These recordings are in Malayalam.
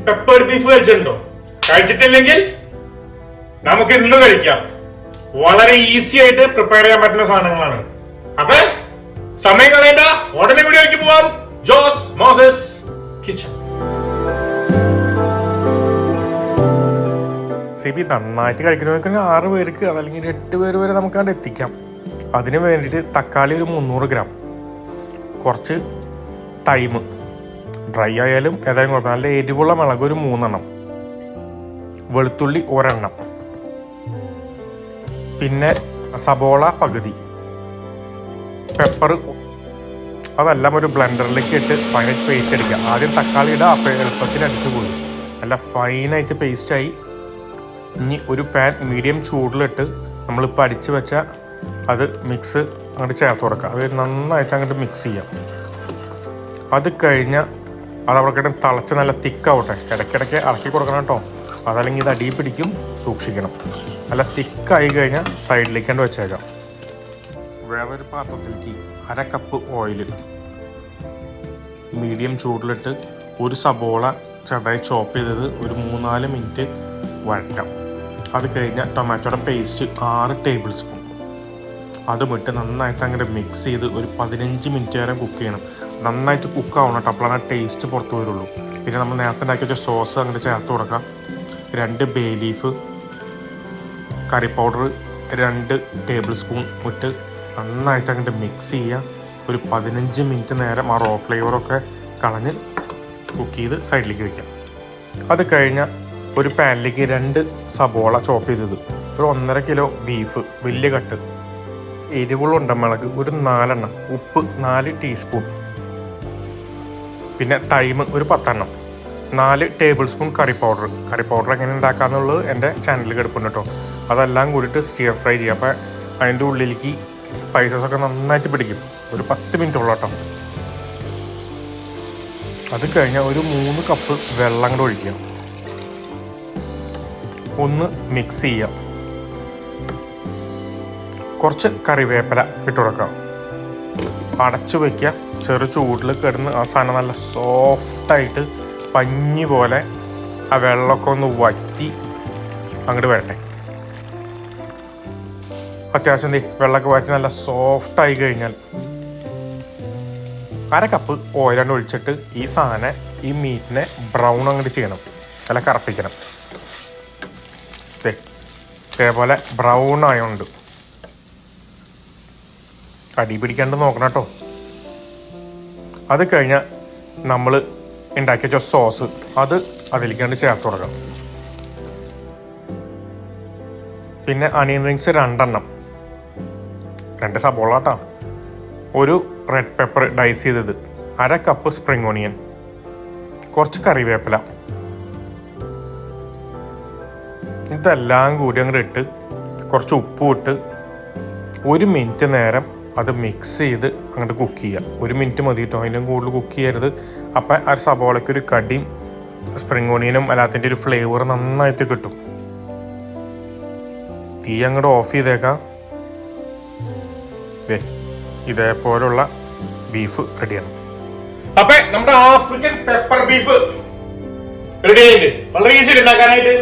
പെപ്പർ ബീഫ് കഴിച്ചിട്ടുണ്ടോ? കഴിച്ചിട്ടില്ലെങ്കിൽ നമുക്ക് ഇന്ന് കഴിക്കാം. വളരെ ഈസി ആയിട്ട് പ്രിപ്പയർ ചെയ്യാൻ പറ്റുന്ന സാധനങ്ങളാണ്. അപ്പൊ സമയം കളയണ്ട, ഉടനെ വീഡിയോയ്ക്ക് പോവാം. Jose Moses kitchen. സിബി നന്നായിട്ട് കഴിക്കുന്നവർക്ക് 6 പേർക്ക് അതല്ലെങ്കിൽ 8 പേര് വരെ നമുക്ക് അവിടെ എത്തിക്കാം. അതിന് വേണ്ടിയിട്ട് തക്കാളി ഒരു 300 ഗ്രാം, കുറച്ച് തൈം, ഡ്രൈ ആയാലും ഏതായാലും കുഴപ്പം, നല്ല എരിവുള്ള മുളക് ഒരു 3 എണ്ണം, വെളുത്തുള്ളി 1 എണ്ണം, പിന്നെ സബോള പകുതി, പെപ്പർ, അതെല്ലാം ഒരു ബ്ലെൻഡറിലേക്ക് ഇട്ട് ഫൈനായിട്ട് പേസ്റ്റ് അടിക്കുക. ആദ്യം തക്കാളി ഇടുക, അപ്പോൾ എളുപ്പത്തിൽ അടിച്ചു പോയി നല്ല ഫൈനായിട്ട് പേസ്റ്റായി. ഇനി ഒരു പാൻ മീഡിയം ചൂടിലിട്ട് നമ്മളിപ്പോൾ അടിച്ചു വെച്ച അത് മിക്സ് അങ്ങോട്ട് ചേർത്ത് കൊടുക്കുക. അത് നന്നായിട്ട് അങ്ങോട്ട് മിക്സ് ചെയ്യാം. അത് കഴിഞ്ഞാൽ അതവിടെ കിടന്ന് തിളച്ച് നല്ല തിക്കാവട്ടെ. ഇടയ്ക്കിടയ്ക്ക് ഇളക്കി കൊടുക്കണം കേട്ടോ, അതല്ലെങ്കിൽ ഇത് അടിയിൽ പിടിക്കും, സൂക്ഷിക്കണം. നല്ല തിക്കായി കഴിഞ്ഞാൽ സൈഡിലേക്കാണ്ട് വെച്ചേക്കാം. വേറൊരു പാത്രത്തിലേക്ക് 1/2 കപ്പ് ഓയിൽ മീഡിയം ചൂടിലിട്ട് ഒരു സബോള ചെറുതായി ചോപ്പ് ചെയ്തത് ഒരു 3-4 മിനിറ്റ് വഴറ്റാം. അത് കഴിഞ്ഞാൽ ടൊമാറ്റോയുടെ പേസ്റ്റ് 6 ടേബിൾ സ്പൂൺ അതും ഇട്ട് നന്നായിട്ട് അങ്ങോട്ട് മിക്സ് ചെയ്ത് ഒരു 15 മിനിറ്റ് വരെ കുക്ക് ചെയ്യണം. നന്നായിട്ട് കുക്കാവണം കേട്ടോ, അപ്പോഴാണ് ടേസ്റ്റ് പുറത്ത് വരുള്ളൂ. പിന്നെ നമ്മൾ നേരത്തെ ഉണ്ടാക്കി വെച്ച സോസ് അങ്ങോട്ട് ചേർത്ത് കൊടുക്കാം. 2 bay leaf, curry powder 2 table spoon ഇട്ട് നന്നായിട്ട് അങ്ങോട്ട് മിക്സ് ചെയ്യുക. ഒരു 15 മിനിറ്റ് നേരം ആ റോ ഫ്ലേവറൊക്കെ കളഞ്ഞ് കുക്ക് ചെയ്ത് സൈഡിലേക്ക് വയ്ക്കാം. അത് കഴിഞ്ഞാൽ ഒരു പാനിലേക്ക് 2 സബോള ചോപ്പ് ചെയ്തത്, ഒരു 1.5 കിലോ ബീഫ് വലിയ കട്ട്, എരിവുള്ള ഉണ്ടമുളക് ഒരു 4 എണ്ണം, ഉപ്പ് 4 ടീസ്പൂൺ, പിന്നെ തൈം ഒരു 10 എണ്ണം, 4 ടേബിൾ സ്പൂൺ കറി പൗഡർ എങ്ങനെ ഉണ്ടാക്കാമെന്നുള്ളത് എൻ്റെ ചാനലിൽ കിടപ്പുണ്ട് കേട്ടോ. അതെല്ലാം കൂടിയിട്ട് സ്റ്റിയർ ഫ്രൈ ചെയ്യുക. അപ്പോൾ അതിൻ്റെ ഉള്ളിലേക്ക് സ്പൈസസ് ഒക്കെ നന്നായിട്ട് പിടിക്കും. ഒരു 10 മിനിറ്റോളം കേട്ടോ. അത് കഴിഞ്ഞാൽ ഒരു 3 കപ്പ് വെള്ളം കൂടെ ഒഴിക്കുക. ഒന്ന് മിക്സ് ചെയ്യാം. കുറച്ച് കറിവേപ്പില ഇട്ട് കൊടുക്കാം. അടച്ചു വയ്ക്കുക. ചെറു ചൂടിൽ കിടന്ന് ആ സാധനം നല്ല സോഫ്റ്റായിട്ട് പഞ്ഞി പോലെ ആ വെള്ളമൊക്കെ ഒന്ന് വറ്റി അങ്ങോട്ട് വരട്ടെ. അത്യാവശ്യം വെള്ളമൊക്കെ വറ്റി നല്ല സോഫ്റ്റായി കഴിഞ്ഞാൽ 1/2 കപ്പ് ഓയിലാണ് ഒഴിച്ചിട്ട് ഈ സാധനം ഈ മീറ്റിനെ ബ്രൗൺ അങ്ങോട്ട് ചെയ്യണം, നല്ല കറപ്പിക്കണം. ഇതേപോലെ ബ്രൗൺ ആയതുകൊണ്ട് അടി പിടിക്കാണ്ട് നോക്കണം കേട്ടോ. അത് കഴിഞ്ഞാൽ നമ്മൾ ഉണ്ടാക്കി വെച്ച സോസ് അത് അതിലേക്കാണ്ട് ചേർത്ത് കൊടുക്കണം. പിന്നെ അണിയൻ റിങ്സ് 2 എണ്ണം, 2 സബോള കേട്ടോ, ഒരു റെഡ് പെപ്പർ ഡൈസ് ചെയ്തത്, 1/2 കപ്പ് സ്പ്രിംഗ് ഓണിയൻ, കുറച്ച് കറിവേപ്പില, ഇതെല്ലാം കൂടി അങ്ങോട്ട് ഇട്ട് കുറച്ച് ഉപ്പും ഇട്ട് 1 മിനിറ്റ് നേരം അത് മിക്സ് ചെയ്ത് അങ്ങോട്ട് കുക്ക് ചെയ്യുക. 1 മിനിറ്റ് മതി കേട്ടോ, അതിനും കൂടുതൽ കുക്ക് ചെയ്യരുത്. അപ്പം ആ സബോളയ്ക്ക് ഒരു കടിയും സ്പ്രിംഗ് ഓണിയനും എല്ലാത്തിൻ്റെ ഒരു ഫ്ലേവർ നന്നായിട്ട് കിട്ടും. തീ അങ്ങോട്ട് ഓഫ് ചെയ്തേക്കാം. ഇതേപോലുള്ള ബീഫ് റെഡിയാണ്. അപ്പൊ നമ്മുടെ ആഫ്രിക്കൻ പെപ്പർ ബീഫ് റെഡി ആയിട്ട് വളരെ ഈസി ഉണ്ടാക്കാനായിട്ട്.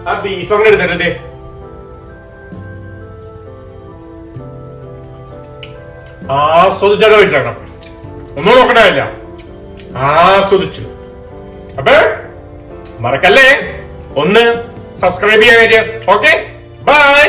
ആ ബീഫ് അങ്ങനെ എടുത്തിട്ടേ ആസ്വദിച്ചാണ് കഴിച്ചേക്കണം, ഒന്നും നോക്കണമില്ല, ആസ്വദിച്ചു. അപ്പൊ മറക്കല്ലേ ഒന്ന് സബ്സ്ക്രൈബ് ചെയ്യാൻ. Okay, by.